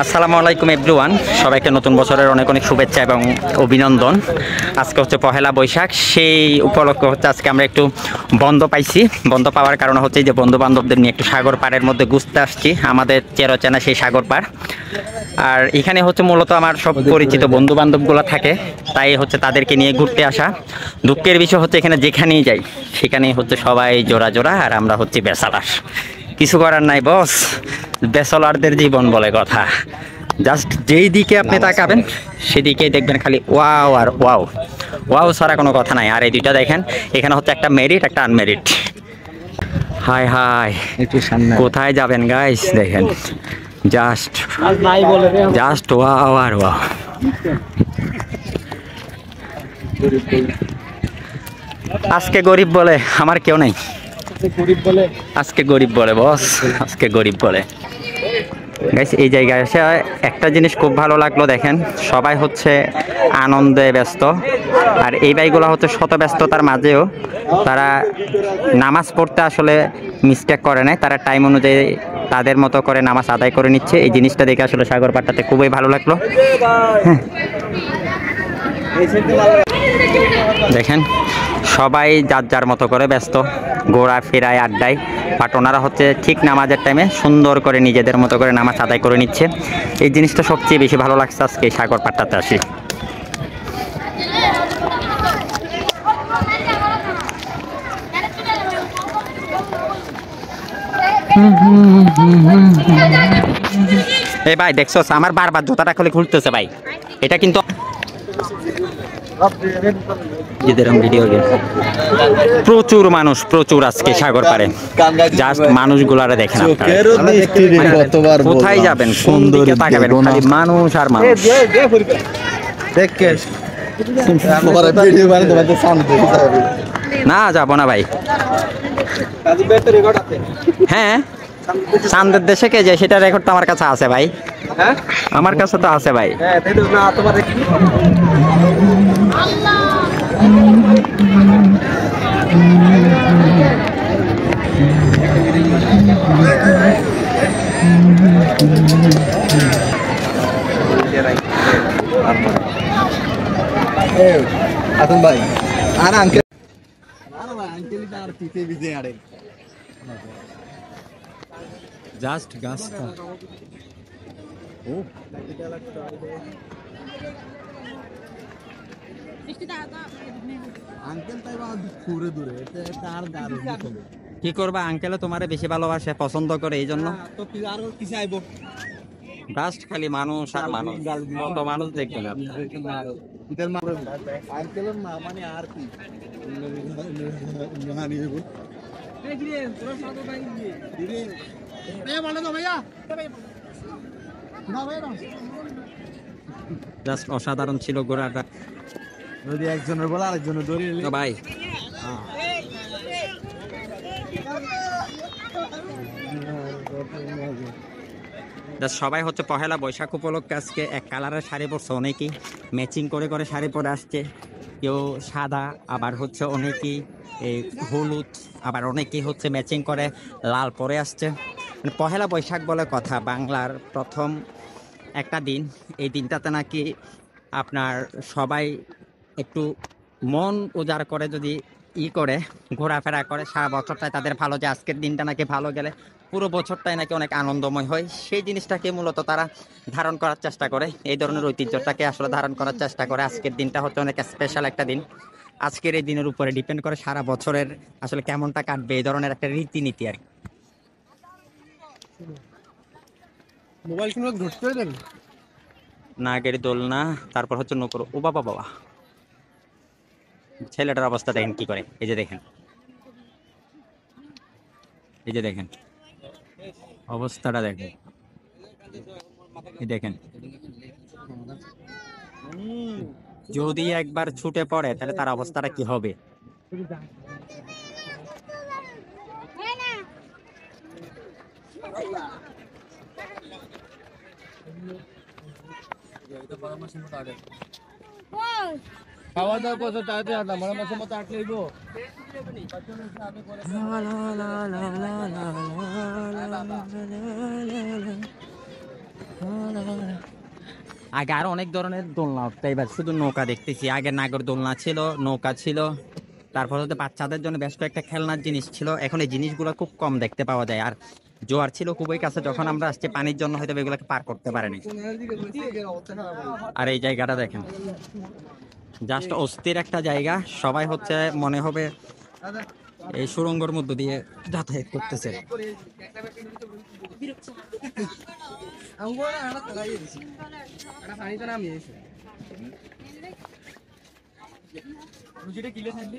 আসসালামু আলাইকুম এভরিওয়ান, সবাইকে নতুন বছরের অনেক অনেক শুভেচ্ছা এবং অভিনন্দন। আজকে হচ্ছে পহেলা বৈশাখ, সেই উপলক্ষে হচ্ছে আজকে আমরা একটু বন্ধ পাইছি। বন্ধ পাওয়ার কারণ হচ্ছে যে বন্ধু বান্ধবদের নিয়ে একটু সাগর পাড়ের মধ্যে ঘুরতে আসছি, আমাদের চেরোচেনা সেই সাগর পাড়। আর এখানে হচ্ছে মূলত আমার সব পরিচিত বন্ধু বান্ধবগুলো থাকে, তাই হচ্ছে তাদেরকে নিয়ে ঘুরতে আসা। দুঃখের বিষয় হচ্ছে এখানে যেখানেই যাই সেখানেই হচ্ছে সবাই জোড়া জোড়া, আর আমরা হচ্ছে বেসালার। কিছু করার নাই বস, ব্যাচেলরদের জীবন বলে কথা। জাস্ট যেই দিকে আপনি তাকাবেন সেদিকেই দেখবেন খালি ওয়াও আর ওয়াও। ওয়াও ছাড়া কোনো কথা নাই। আর এই দুইটা দেখেন, এখানে হচ্ছে একটা মেরিট একটা আনমেরিট। হাই হাই, কোথায় যাবেন গাইস? দেখেন জাস্ট জাস্ট ওয়াও আর ওয়াও। আজকে গরিব বলে আমার কেউ নাই। আজকে গরিব বলে বস, আজকে গরিব বলে। গাইস এই জায়গায় এসে একটা জিনিস খুব ভালো লাগলো, দেখেন সবাই হচ্ছে আনন্দে ব্যস্ত। আর এই ভাইগুলো হচ্ছে শত ব্যস্ততার মাঝেও তারা নামাজ পড়তে আসলে মিস্টেক করে নাই, তারা টাইম অনুযায়ী তাদের মতো করে নামাজ আদায় করে নিচ্ছে। এই জিনিসটা দেখে আসলে সাগর পাড়টাতে খুবই ভালো লাগলো। দেখেন সবাই যার যার মতো করে ব্যস্ত, ঘোরাফেরায় আড্ডায়। বাট ওনারা হচ্ছে ঠিক নামাজের টাইমে সুন্দর করে নিজেদের মতো করে নামাজ আদায় করে নিচ্ছে। এই জিনিসটা সবচেয়ে বেশি ভালো লাগছে আজকে এই সাগর পাড়টাতে আসি। এই ভাই দেখছো আমার বারবার জুতাটা খালি খুলতেছে ভাই, এটা কিন্তু প্রচুর মানুষ, প্রচুর আজকে সাগর পারে। জাস্ট মানুষগুলারে দেখেন, কোথায় যাবেন কোন দিকে তাকাবেন খালি মানুষ আর মানুষ। না যাবো না ভাই। হ্যাঁ চাঁদের দেশে কে যায় সেটা রেকর্ড তো আমার কাছে আছে ভাই। আমার কাছে তো আছে ভাই। এখন ভাই আর আঙ্কেল আর পিছে ভিজে আড়ে জাস্ট গাছটা ও আঙ্কেল তাই বা দূরে দূরে তার দারুণ কি করবা, আঙ্কেল তোমারে বেশি ভালোবাসে, পছন্দ করে, এই জন্য তো আর কিসে আইব। জাস্ট খালি মানুষ আর মানুষ, কত মানুষ দেখবেন। আঙ্কেলের মা মানে আর কি জাস্ট অসাধারণ ছিল ঘোড়াটা। যদি একজনের বলে আরেকজনের ধরে তো ভাই সবাই হচ্ছে পহেলা বৈশাখ উপলক্ষে আজকে এক কালারের শাড়ি পরছে, অনেকেই ম্যাচিং করে করে শাড়ি পরে আসছে। কেউ সাদা, আবার হচ্ছে অনেকেই এই হলুদ, আবার অনেকেই হচ্ছে ম্যাচিং করে লাল পরে আসছে। মানে পহেলা বৈশাখ বলে কথা, বাংলার প্রথম একটা দিন। এই দিনটাতে নাকি আপনার সবাই একটু মন উজাড় করে, যদি করে ঘোরাফেরা করে সারা বছরটাই তাদের ভালো যায়। আজকের দিনটা নাকি ভালো গেলে পুরো বছরটাই নাকি অনেক আনন্দময় হয়। সেই জিনিসটাকে মূলত তারা ধারণ করার চেষ্টা করে, এই ধরনের ঐতিহ্যটাকে আসলে ধারণ করার চেষ্টা করে। আজকের দিনটা হচ্ছে অনেক স্পেশাল একটা দিন। আজকের এই দিনের উপরে ডিপেন্ড করে সারা বছরের আসলে কেমনটা কাটবে, এই ধরনের একটা রীতিনীতি আর কি। মোবাইল কিনে ঘুরতে দেন নাগের দোলনা, তারপর হচ্ছে নৌকো। ও বাবা বাবা, ছেলেটার অবস্থা দেখেন কি করে। এই যে দেখেন, এই যে দেখেন অবস্থাটা দেখেন, এই দেখেন যদি একবার ছুটে পড়ে তাহলে তার অবস্থাটা কি হবে। খাওয়া দাওয়া কত তাড়াতাড়ি আটলাম আমার মাসের মতো আটলে আগে আরো অনেক ধরনের দোলনা উঠতো, এবার শুধু নৌকা দেখতেছি। আগে নাগর দোলনা ছিল, নৌকা ছিল, তারপর হচ্ছে বাচ্চাদের জন্য বেশ কয়েকটা খেলনার জিনিস ছিল। এখন এই জিনিসগুলো খুব কম দেখতে পাওয়া যায়। আর জোয়ার ছিল খুবই কাছে, যখন আমরা আসছি পানির জন্য হয়তো এগুলোকে পার করতে পারেনি। আর এই জায়গাটা দেখেন, জাস্ট অস্থির একটা জায়গা। সবাই হচ্ছে মনে হবে এই সুড়ঙ্গর মধ্য দিয়ে যাতায়াত করতেছে। রুচিটা কিলে থাকবে